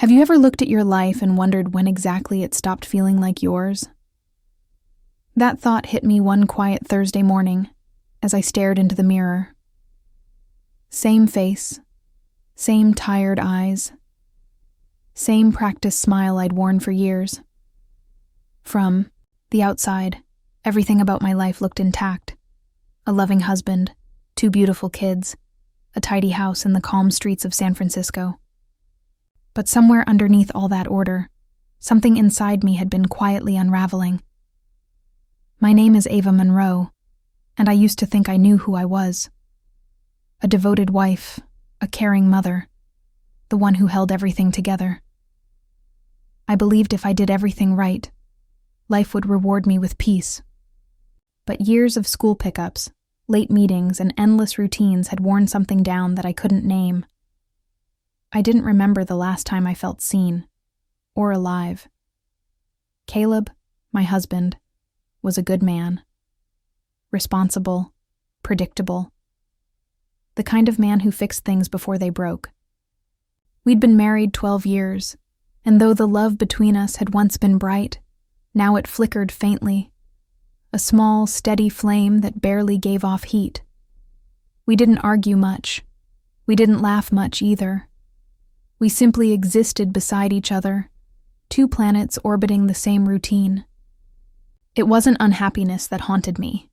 Have you ever looked at your life and wondered when exactly it stopped feeling like yours? That thought hit me one quiet Thursday morning as I stared into the mirror. Same face, same tired eyes, same practiced smile I'd worn for years. From the outside, everything about my life looked intact. A loving husband, 2 beautiful kids, a tidy house in the calm streets of San Francisco. But somewhere underneath all that order, something inside me had been quietly unraveling. My name is Ava Monroe, and I used to think I knew who I was. A devoted wife, a caring mother, the one who held everything together. I believed if I did everything right, life would reward me with peace. But years of school pickups, late meetings, and endless routines had worn something down that I couldn't name. I didn't remember the last time I felt seen or alive. Caleb, my husband, was a good man. Responsible, predictable. The kind of man who fixed things before they broke. We'd been married 12 years, and though the love between us had once been bright, now it flickered faintly. A small, steady flame that barely gave off heat. We didn't argue much. We didn't laugh much either. We simply existed beside each other, 2 planets orbiting the same routine. It wasn't unhappiness that haunted me.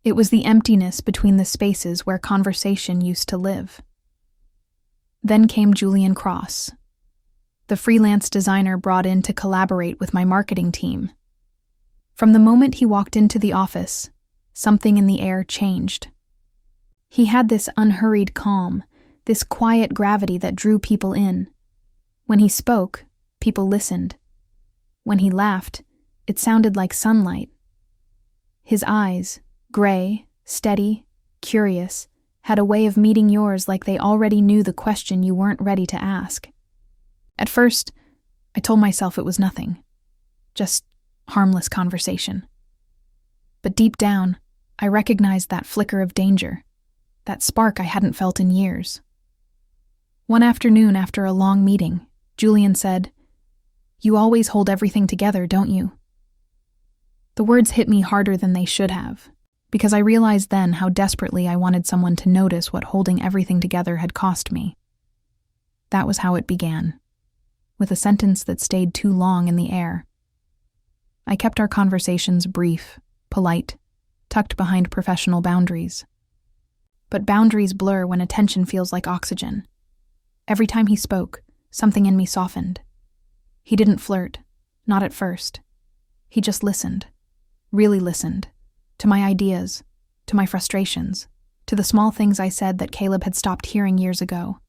It was the emptiness between the spaces where conversation used to live. Then came Julian Cross, the freelance designer brought in to collaborate with my marketing team. From the moment he walked into the office, something in the air changed. He had this unhurried calm, this quiet gravity that drew people in. When he spoke, people listened. When he laughed, it sounded like sunlight. His eyes, gray, steady, curious, had a way of meeting yours like they already knew the question you weren't ready to ask. At first, I told myself it was nothing. Just harmless conversation. But deep down, I recognized that flicker of danger, that spark I hadn't felt in years. One afternoon after a long meeting, Julian said, "You always hold everything together, don't you?" The words hit me harder than they should have, because I realized then how desperately I wanted someone to notice what holding everything together had cost me. That was how it began, with a sentence that stayed too long in the air. I kept our conversations brief, polite, tucked behind professional boundaries. But boundaries blur when attention feels like oxygen. Every time he spoke, something in me softened. He didn't flirt, not at first. He just listened, really listened, to my ideas, to my frustrations, to the small things I said that Caleb had stopped hearing years ago.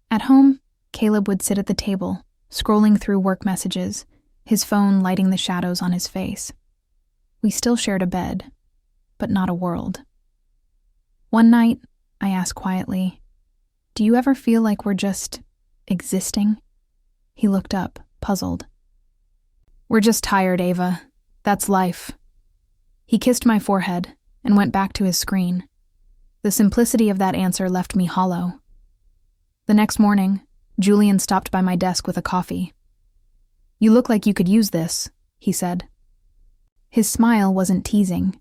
At home, Caleb would sit at the table, scrolling through work messages, his phone lighting the shadows on his face. We still shared a bed, but not a world. One night, I asked quietly, "Do you ever feel like we're just existing?" He looked up, puzzled. "We're just tired, Ava. That's life." He kissed my forehead and went back to his screen. The simplicity of that answer left me hollow. The next morning, Julian stopped by my desk with a coffee. "You look like you could use this," he said. His smile wasn't teasing.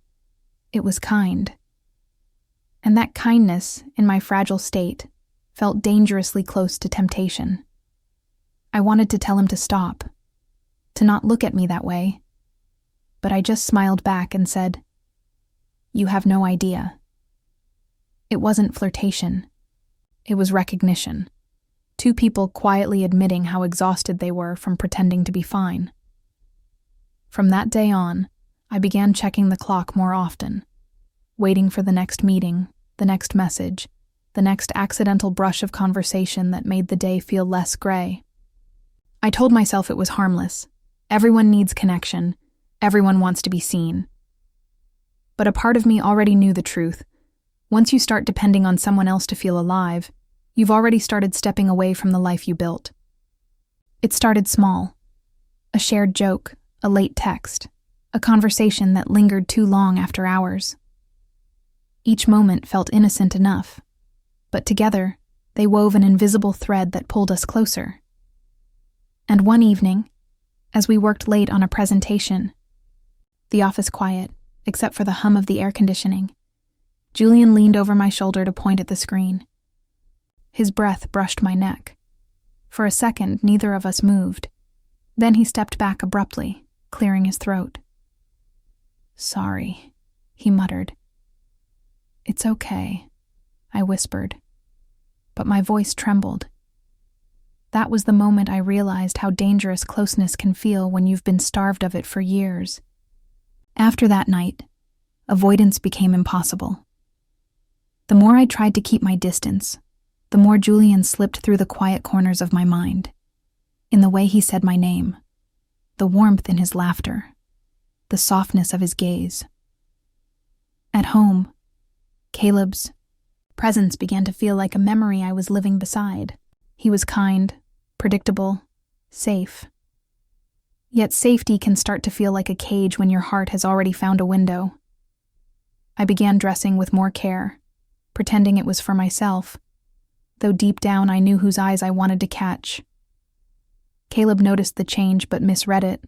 It was kind. And that kindness, in my fragile state, felt dangerously close to temptation. I wanted to tell him to stop, to not look at me that way. But I just smiled back and said, "You have no idea." It wasn't flirtation. It was recognition. 2 people quietly admitting how exhausted they were from pretending to be fine. From that day on, I began checking the clock more often, waiting for the next meeting, the next message, the next accidental brush of conversation that made the day feel less gray. I told myself it was harmless. Everyone needs connection. Everyone wants to be seen. But a part of me already knew the truth. Once you start depending on someone else to feel alive, you've already started stepping away from the life you built. It started small. A shared joke, a late text, a conversation that lingered too long after hours. Each moment felt innocent enough, but together, they wove an invisible thread that pulled us closer. And one evening, as we worked late on a presentation, the office quiet, except for the hum of the air conditioning, Julian leaned over my shoulder to point at the screen. His breath brushed my neck. For a second, neither of us moved. Then he stepped back abruptly, clearing his throat. "Sorry," he muttered. "It's okay," I whispered, but my voice trembled. That was the moment I realized how dangerous closeness can feel when you've been starved of it for years. After that night, avoidance became impossible. The more I tried to keep my distance, the more Julian slipped through the quiet corners of my mind. In the way he said my name, the warmth in his laughter, the softness of his gaze. At home, Caleb's presence began to feel like a memory I was living beside. He was kind, predictable, safe. Yet safety can start to feel like a cage when your heart has already found a window. I began dressing with more care, pretending it was for myself, though deep down I knew whose eyes I wanted to catch. Caleb noticed the change but misread it.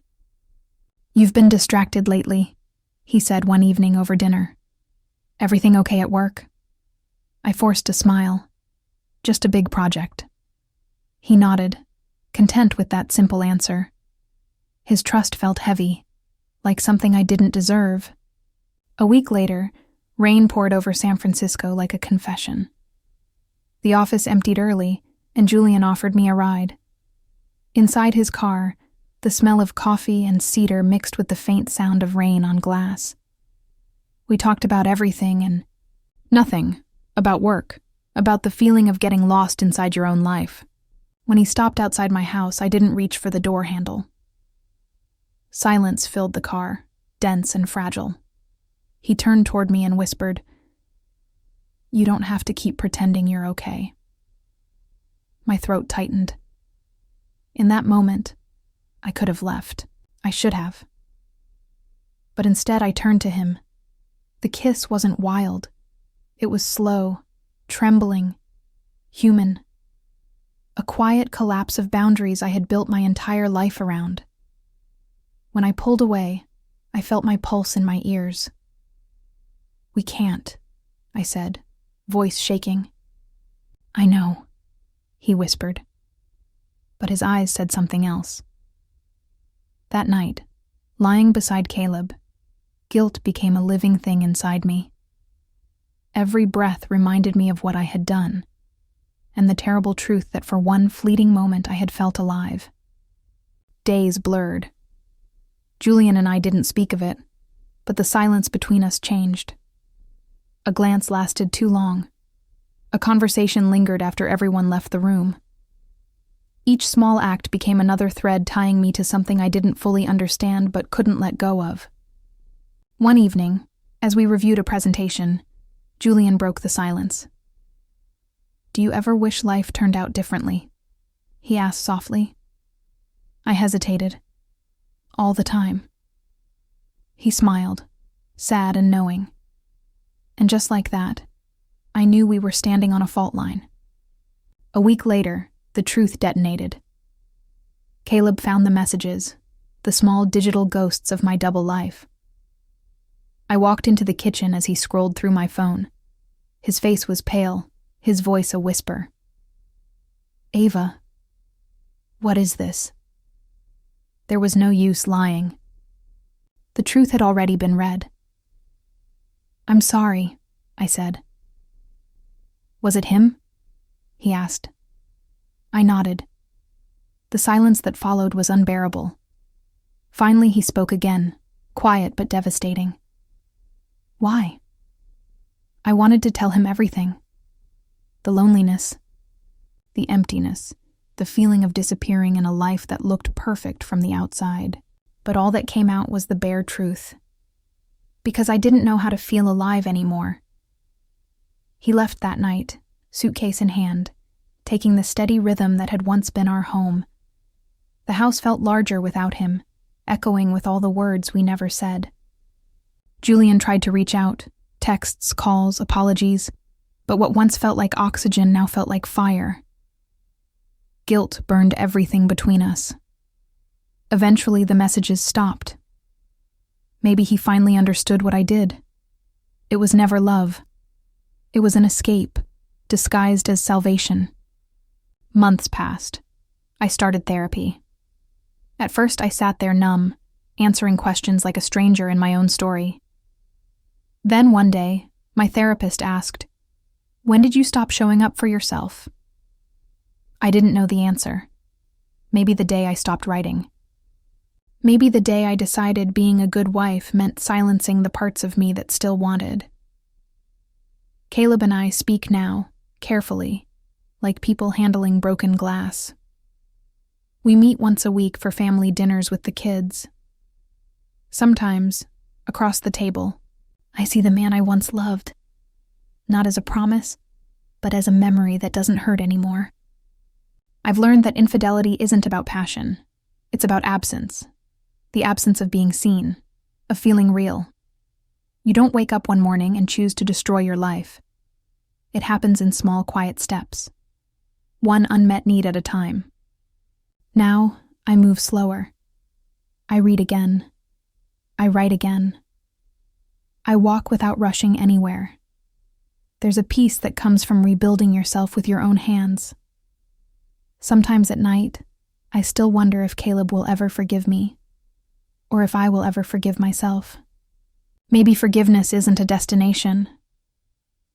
"You've been distracted lately," he said one evening over dinner. "Everything okay at work?" I forced a smile. "Just a big project." He nodded, content with that simple answer. His trust felt heavy, like something I didn't deserve. A week later, rain poured over San Francisco like a confession. The office emptied early, and Julian offered me a ride. Inside his car, the smell of coffee and cedar mixed with the faint sound of rain on glass. We talked about everything and nothing, about work, about the feeling of getting lost inside your own life. When he stopped outside my house, I didn't reach for the door handle. Silence filled the car, dense and fragile. He turned toward me and whispered, "You don't have to keep pretending you're okay." My throat tightened. In that moment, I could have left. I should have. But instead I turned to him. The kiss wasn't wild. It was slow, trembling, human. A quiet collapse of boundaries I had built my entire life around. When I pulled away, I felt my pulse in my ears. "We can't," I said, voice shaking. "I know," he whispered. But his eyes said something else. That night, lying beside Caleb, guilt became a living thing inside me. Every breath reminded me of what I had done, and the terrible truth that for one fleeting moment I had felt alive. Days blurred. Julian and I didn't speak of it, but the silence between us changed. A glance lasted too long. A conversation lingered after everyone left the room. Each small act became another thread tying me to something I didn't fully understand but couldn't let go of. One evening, as we reviewed a presentation, Julian broke the silence. "Do you ever wish life turned out differently?" he asked softly. I hesitated. "All the time." He smiled, sad and knowing. And just like that, I knew we were standing on a fault line. A week later, the truth detonated. Caleb found the messages, the small digital ghosts of my double life. I walked into the kitchen as he scrolled through my phone. His face was pale, his voice a whisper. "Ava, what is this?" There was no use lying. The truth had already been read. "I'm sorry," I said. "Was it him?" he asked. I nodded. The silence that followed was unbearable. Finally he spoke again, quiet but devastating. "Why?" I wanted to tell him everything. The loneliness, the emptiness, the feeling of disappearing in a life that looked perfect from the outside. But all that came out was the bare truth. Because I didn't know how to feel alive anymore. He left that night, suitcase in hand, taking the steady rhythm that had once been our home. The house felt larger without him, echoing with all the words we never said. Julian tried to reach out, texts, calls, apologies, but what once felt like oxygen now felt like fire. Guilt burned everything between us, Eventually, the messages stopped. Maybe he finally understood what I did. It was never love. It was an escape, disguised as salvation. Months passed. I started therapy. At first, I sat there numb, answering questions like a stranger in my own story. Then one day, my therapist asked, "When did you stop showing up for yourself?" I didn't know the answer. Maybe the day I stopped writing. Maybe the day I decided being a good wife meant silencing the parts of me that still wanted. Caleb and I speak now, carefully, like people handling broken glass. We meet once a week for family dinners with the kids. Sometimes, across the table, I see the man I once loved, not as a promise, but as a memory that doesn't hurt anymore. I've learned that infidelity isn't about passion. It's about absence. The absence of being seen, of feeling real. You don't wake up one morning and choose to destroy your life. It happens in small, quiet steps, one unmet need at a time. Now, I move slower. I read again. I write again. I walk without rushing anywhere. There's a peace that comes from rebuilding yourself with your own hands. Sometimes at night, I still wonder if Caleb will ever forgive me, or if I will ever forgive myself. Maybe forgiveness isn't a destination.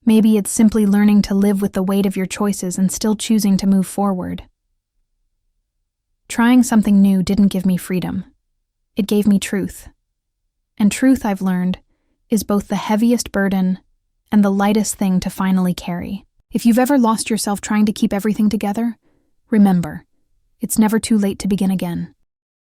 Maybe it's simply learning to live with the weight of your choices and still choosing to move forward. Trying something new didn't give me freedom. It gave me truth. And truth, I've learned, is both the heaviest burden and the lightest thing to finally carry. If you've ever lost yourself trying to keep everything together, remember, it's never too late to begin again.